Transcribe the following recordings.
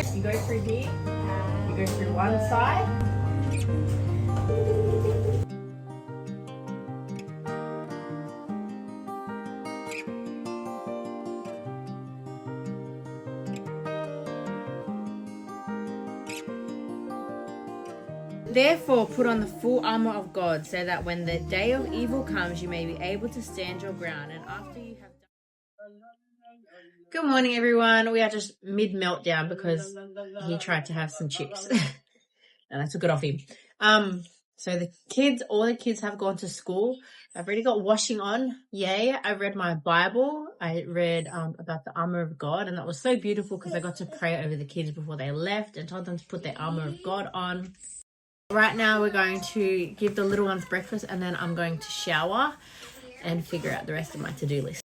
You go through here, you go through one side. Therefore, put on the full armor of God, so that when the day of evil comes, you may be able to stand your ground. And after you have done... Good morning, everyone. We are just mid-meltdown because he tried to have some chips. And I took it off him. So all the kids have gone to school. I've already got washing on. Yay. I read my Bible. I read about the armor of God, and that was so beautiful because I got to pray over the kids before they left and told them to put their armor of God on. Right now we're going to give the little ones breakfast, and then I'm going to shower and figure out the rest of my to-do list.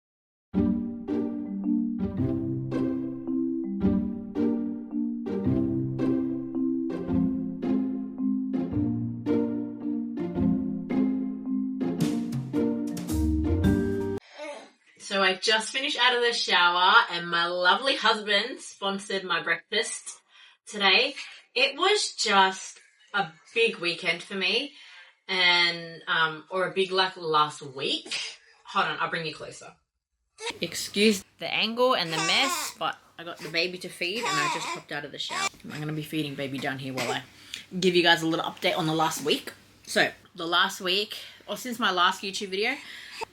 So I just finished out of the shower and my lovely husband sponsored my breakfast today. It was just a big weekend for me, and or a big last week. Hold on, I'll bring you closer. Excuse the angle and the mess, but I got the baby to feed and I just popped out of the shower. I'm going to be feeding baby down here while I give you guys a little update on the last week. So the last week, or since my last YouTube video,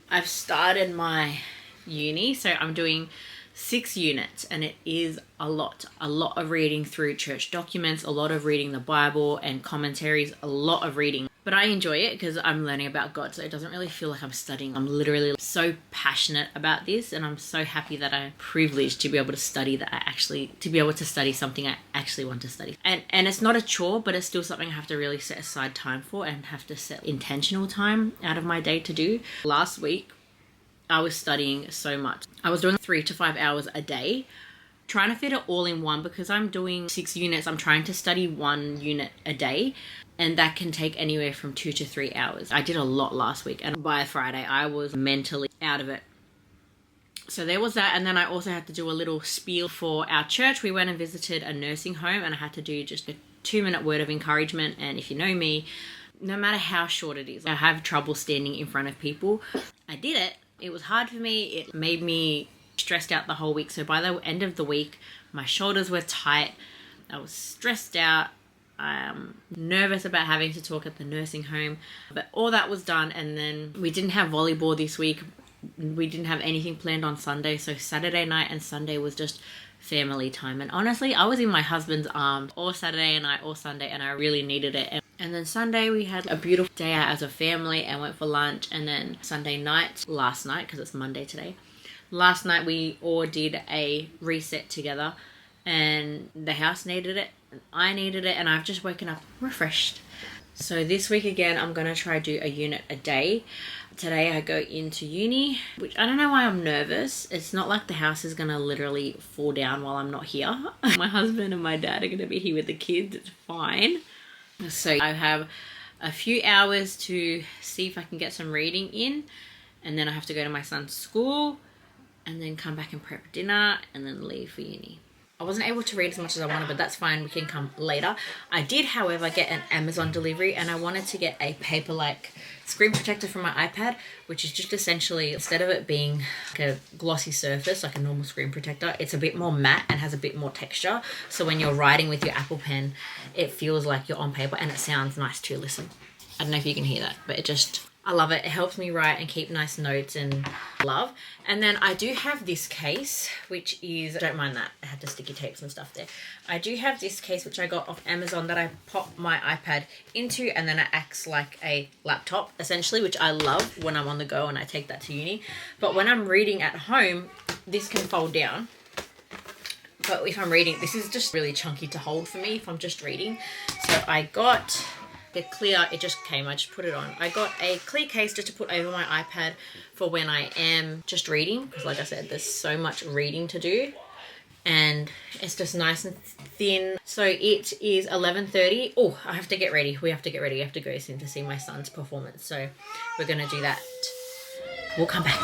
I've started my uni. So I'm doing 6 units, and it is a lot of reading through church documents, a lot of reading the Bible and commentaries, a lot of reading. But I enjoy it because I'm learning about God, so it doesn't really feel like I'm studying. I'm literally so passionate about this, and I'm so happy that I'm privileged to be able to study something I actually want to study. And it's not a chore, but it's still something I have to really set aside time for and have to set intentional time out of my day to do. Last week, I was studying so much. I was doing 3 to 5 hours a day, trying to fit it all in one because I'm doing 6 units. I'm trying to study 1 unit a day, and that can take anywhere from 2 to 3 hours. I did a lot last week, and by Friday I was mentally out of it. So there was that, and then I also had to do a little spiel for our church. We went and visited a nursing home, and I had to do just a 2-minute word of encouragement. And if you know me, no matter how short it is, I have trouble standing in front of people. I did it. It was hard for me. It made me stressed out the whole week. So by the end of the week, my shoulders were tight. I was stressed out. I'm nervous about having to talk at the nursing home. But all that was done. And then we didn't have volleyball this week. We didn't have anything planned on Sunday. So Saturday night and Sunday was just family time. And honestly, I was in my husband's arms all Saturday night, all Sunday, and I really needed it. And then Sunday we had a beautiful day out as a family and went for lunch. And then Sunday night, last night, because it's Monday today, last night we all did a reset together, and the house needed it, and I needed it, and I've just woken up refreshed. So this week again, I'm going to try to do a unit a day. Today I go into uni, which I don't know why I'm nervous. It's not like the house is going to literally fall down while I'm not here. My husband and my dad are going to be here with the kids. It's fine. So I have a few hours to see if I can get some reading in, and then I have to go to my son's school and then come back and prep dinner and then leave for uni. I wasn't able to read as much as I wanted, but that's fine. We can come later. I did, however, get an Amazon delivery, and I wanted to get a paper-like screen protector for my iPad, which is just essentially, instead of it being like a glossy surface, like a normal screen protector, it's a bit more matte and has a bit more texture. So when you're writing with your Apple Pen, it feels like you're on paper, and it sounds nice too. Listen, I don't know if you can hear that, but I love it. It helps me write and keep nice notes and love. And then I do have this case, which is, don't mind that, I had to sticky tape some stuff there. I do have this case, which I got off Amazon, that I pop my iPad into, and then it acts like a laptop, essentially, which I love when I'm on the go and I take that to uni. But when I'm reading at home, this can fold down. But if I'm reading, this is just really chunky to hold for me if I'm just reading. So I got the clear, it just came, I just put it on. I got a clear case just to put over my iPad for when I am just reading, because like I said, there's so much reading to do, and it's just nice and thin. So it is 11:30. Oh, I have to get ready. We have to get ready. I have to go soon to see my son's performance. So we're gonna do that. We'll come back.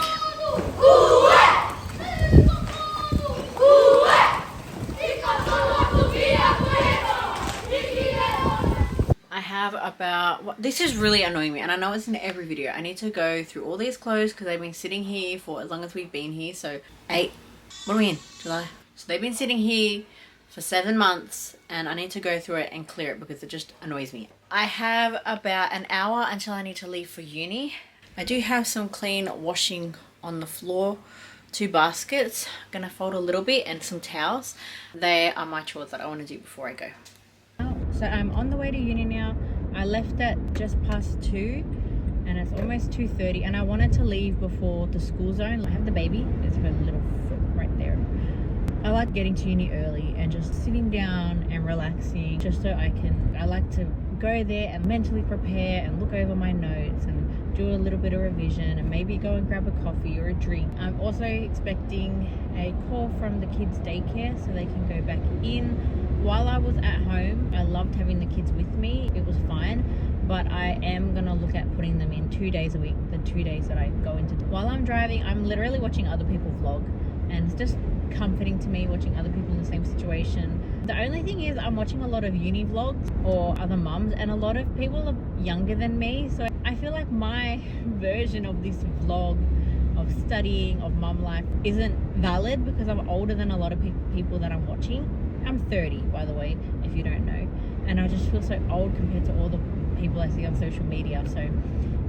have about, this is really annoying me, and I know it's in every video. I need to go through all these clothes because they've been sitting here for as long as we've been here. So what are we in? July? So they've been sitting here for 7 months, and I need to go through it and clear it because it just annoys me. I have about an hour until I need to leave for uni. I do have some clean washing on the floor, 2 baskets. I'm gonna fold a little bit, and some towels. They are my chores that I want to do before I go. So I'm on the way to uni now. I left at just past 2 and it's almost 2:30, and I wanted to leave before the school zone. I have the baby, there's her little foot right there. I like getting to uni early and just sitting down and relaxing, just so I like to go there and mentally prepare and look over my notes and do a little bit of revision and maybe go and grab a coffee or a drink. I'm also expecting a call from the kids' daycare so they can go back in. While I was at home, I loved having the kids with me. It was fine, but I am gonna look at putting them in 2 days a week, the 2 days that I go into. While I'm driving, I'm literally watching other people vlog, and it's just comforting to me watching other people in the same situation. The only thing is I'm watching a lot of uni vlogs or other mums, and a lot of people are younger than me, so I feel like my version of this vlog of studying, of mum life, isn't valid because I'm older than a lot of people that I'm watching. I'm 30, by the way, if you don't know, and I just feel so old compared to all the people I see on social media. So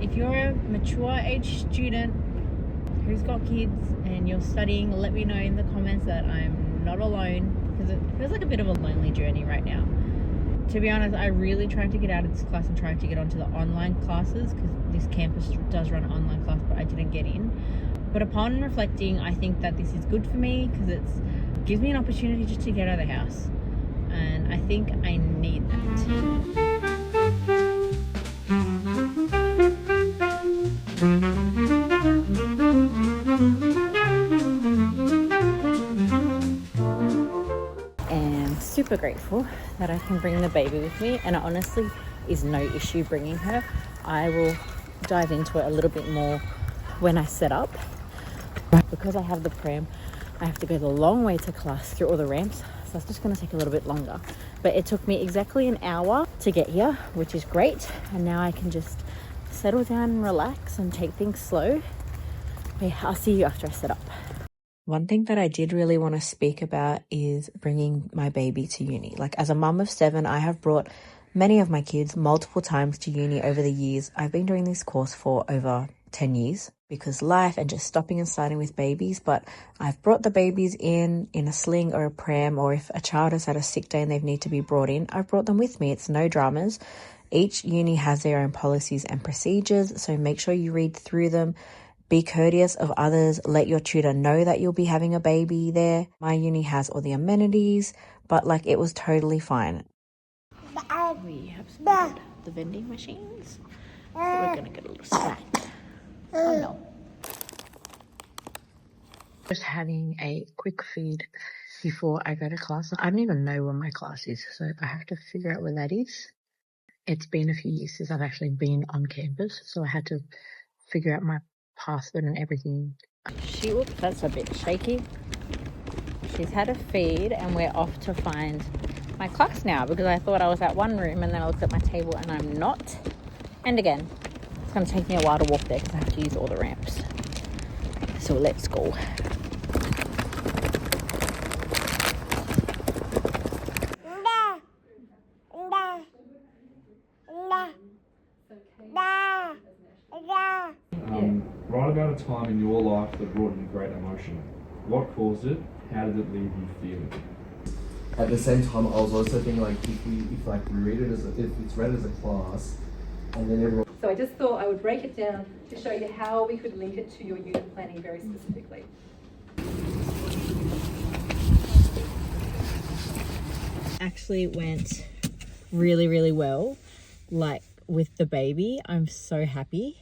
if you're a mature age student who's got kids and you're studying, let me know in the comments that I'm not alone, because it feels like a bit of a lonely journey right now. To be honest, I really tried to get out of this class and tried to get onto the online classes because this campus does run an online class, but I didn't get in. But upon reflecting, I think that this is good for me because it gives me an opportunity just to get out of the house, and I think I need that. I'm super grateful that I can bring the baby with me, and it honestly is no issue bringing her. I will dive into it a little bit more when I set up. Because I have the pram, I have to go the long way to class through all the ramps, so it's just going to take a little bit longer. But it took me exactly an hour to get here, which is great, and now I can just settle down and relax and take things slow. But yeah, I'll see you after I set up. One thing that I did really want to speak about is bringing my baby to uni. Like, as a mum of 7, I have brought many of my kids multiple times to uni over the years. I've been doing this course for over 10 years because life and just stopping and starting with babies. But I've brought the babies in a sling or a pram, or if a child has had a sick day and they need to be brought in, I've brought them with me. It's no dramas. Each uni has their own policies and procedures, so make sure you read through them. Be courteous of others. Let your tutor know that you'll be having a baby there. My uni has all the amenities, but like, it was totally fine. We have some the vending machines, so we're gonna get a little snack. Oh no. Just having a quick feed before I go to class. I don't even know where my class is, so I have to figure out where that is. It's been a few years since I've actually been on campus, so I had to figure out my password and everything. Oops, that's a bit shaky. She's had a feed and we're off to find my class now, because I thought I was at one room and then I looked at my table and I'm not. And again, it's going to take me a while to walk there because I have to use all the ramps. So let's go. Write about a time in your life that brought you great emotion. What caused it? How did it leave you feeling? At the same time, I was also thinking, like, if we read it if it's read as a class, and then everyone. So I just thought I would break it down to show you how we could link it to your unit planning very specifically. Actually went really, really well. Like, with the baby, I'm so happy.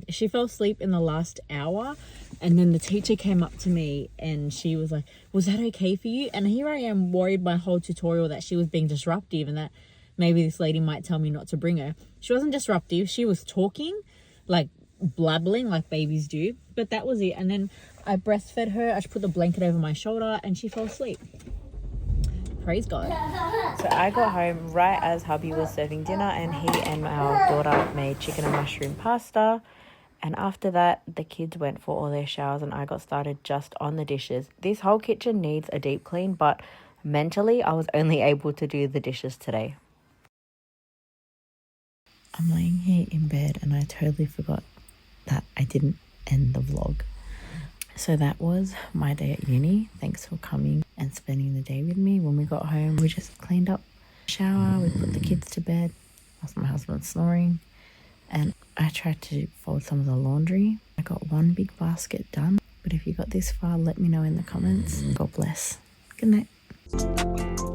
She fell asleep in the last hour, and then the teacher came up to me and she was like, was that okay for you? And here I am worried my whole tutorial that she was being disruptive and that maybe this lady might tell me not to bring her. She wasn't disruptive. She was talking, like blabbling like babies do, but that was it. And then I breastfed her. I put the blanket over my shoulder and she fell asleep. Praise God. So I got home right as hubby was serving dinner, and he and our daughter made chicken and mushroom pasta. And after that, the kids went for all their showers and I got started just on the dishes. This whole kitchen needs a deep clean, but mentally I was only able to do the dishes today. I'm laying here in bed and I totally forgot that I didn't end the vlog. So that was my day at uni. Thanks for coming and spending the day with me. When we got home, we just cleaned up, shower, we put the kids to bed whilst my husband's snoring. And I tried to fold some of the laundry. I got one big basket done. But if you got this far, let me know in the comments. God bless. Good night.